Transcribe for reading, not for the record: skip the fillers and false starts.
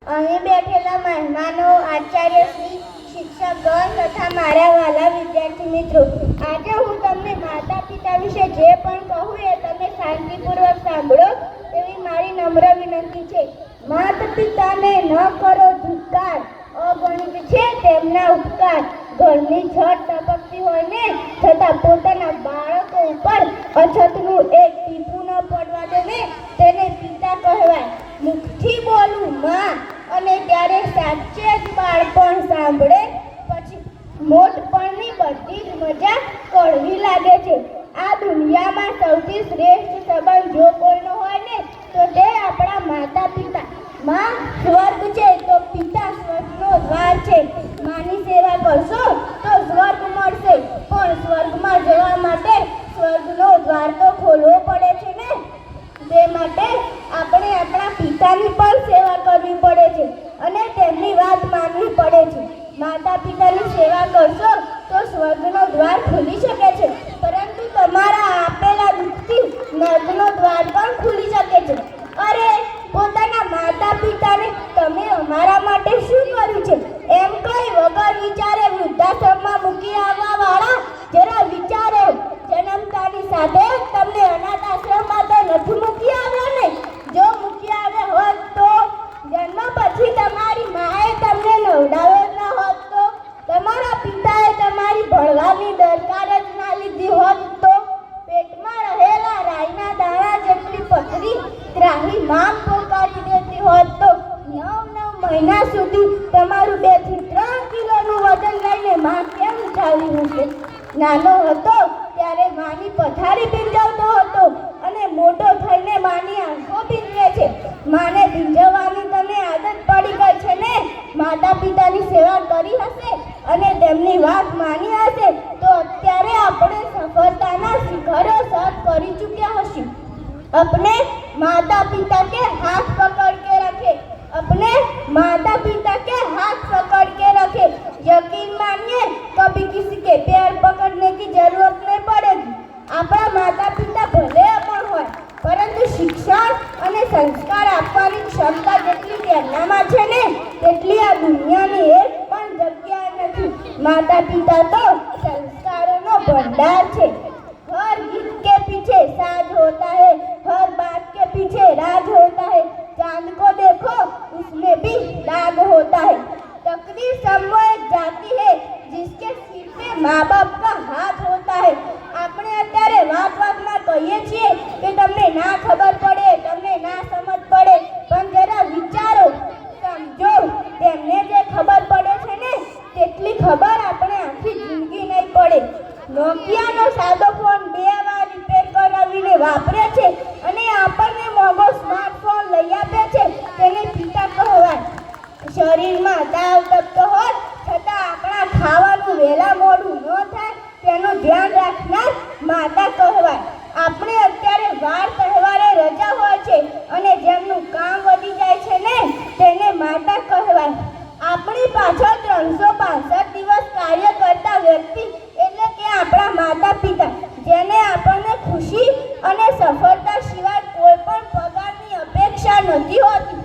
અહીં બેઠેલા મહેમાનો, આચાર્યશ્રી, શિક્ષકગણ તથા મારા વહાલા વિદ્યાર્થી મિત્રો, આજે હું તમને માતા પિતા વિશે જે પણ કહું એ તમે શાંતિપૂર્વક સાંભળો એવી મારી નમ્ર વિનંતી છે. માતા પિતાને ન કરો ધિક્કાર, અગણિત છે તેમના ઉપકાર. ઘરની છત ટપકતી હોય ને છતાં પોતાના બાળકો ઉપર અછતનું એક ટીપું ન પડવા દે ને તેને પિતા કહેવાય. મુખથી બોલું માં અને ત્યારે સાચે જ બાળપણ સાંભળે, પછી મોટપણની બધી જ મજા કડવી લાગે છે. આ દુનિયામાં સૌથી શ્રેષ્ઠ સંબંધ જો કોઈનો હોય ને તો તે આપણા માતા પિતા. માં સ્વર્ગ છે તો પિતા સ્વર્ગનો દ્વાર છે. માની સેવા કરશો તો સ્વર્ગ મળશે, પણ સ્વર્ગમાં જવા માટે સ્વર્ગનો દ્વાર તો ખોલવો પડે છે ને. તે માટે આપણે આપણા પિતાની પણ સેવા કરવી પડે છે અને તેમની વાત માનવી પડે છે. માતા પિતાની સેવા કરશો તો સ્વર્ગનો દ્વાર ખુલી શકે છે, પરંતુ તમારા આપેલા દુઃખથી નર્કનો દ્વાર પણ ખુલી શકે છે. અરે, પોતાના માતા પિતાને તમે અમારા માટે શું કર્યું છે એમ કઈ વગર વિચારે વૃદ્ધાશ્રમમાં મૂકી આવવા વાળા, જરા વિચારો. જન્મતાની સાથે તમને અનાથ આશ્રમમાં તો નથી મૂકી આવ્યા ને. જો મૂકી આવ્યા હોત તો જન્મ પછી તમારી માએ તમને નવડાવ્યો ન હોત તો, તમારા પિતાએ તમારી ભણવાની દરકાર જ ના લીધી હોત તો, પેટમાં રહેલા રાઈના દાણા જેટલી પથરી ત્રાહી માં પોકારી દેતી હોત તો, 9 મહિના સુધી તમારું 2 થી 3 કિલોનું વજન લઈને માં કેમ ઉઠાવી હશે? નાનો હતો ત્યારે માની પથારી ભીંજવતો હતો અને મોટો થઈને માની આંખો ભીંજવે છે. માને ભીંજવવાની તને આદત પડી ગઈ છે ને. માતા પિતાની સેવા કરી હશે અને તેમની વાત માની હશે તો અત્યારે આપણે સફળતાના શિખરો સર કરી ચૂક્યા હશું. अपने माता पिता के हाथ पकड़ के रखे, अपने माता पिता के हाथ पकड़ के रखे. यकीन मानिए कभी किसी के पैर पकड़ने की जरूरत नहीं पड़ेगी. આપણા માતા પિતા ભલે અમર હોય, પરંતુ શિક્ષણ અને સંસ્કાર આપવાની ક્ષમતા જેટલી તેમનામાં છે ને તેટલી આ દુનિયાની એક પણ જગ્યાએ નથી. માતા પિતા તો સંસ્કારોનો ભંડાર છે. हर गीत के पीछे साज होता है, हर बात के पीछे राज होता है. चांद को देखो उसमें भी दाग होता है. तकदीर सब एक जाती है जिसके सिर पे माँ बाप का हाथ होता है. આપણે અત્યારે વાતમાં કહીએ છીએ કે તમને ના ખબર પડે, તમને ના સમજ પડે, પણ જરા વિચારો, સમજો. તેમને જે ખબર પડે છે ને તેટલી ખબર આપણે આખી જિંદગી નહીં પડે. નોકિયાનો સાદો ફોન 2 વાર રિપેર કરાવીને વાપરે છે અને આપણને મોંઘો સ્માર્ટફોન લઈ આપે છે, તેને પિતા કહેવાય. શરીરમાં તાવ તપતો હોય છતાં આપણા ખાવાનું વહેલા મોડું ન થાય તેનું ધ્યાન રાખનાર માતા કહેવાય. આપણે અત્યારે વાર તહેવારે રજા હોય છે અને જેમનું કામ વધી જાય છે ને તેને માતા કહેવાય. આપણી પાછળ 365 દિવસ કાર્ય કરતા વ્યક્તિ એટલે કે આપણા માતા પિતા, જેને આપણને ખુશી અને સફળતા સિવાય કોઈ પણ પગારની અપેક્ષા નથી હોતી.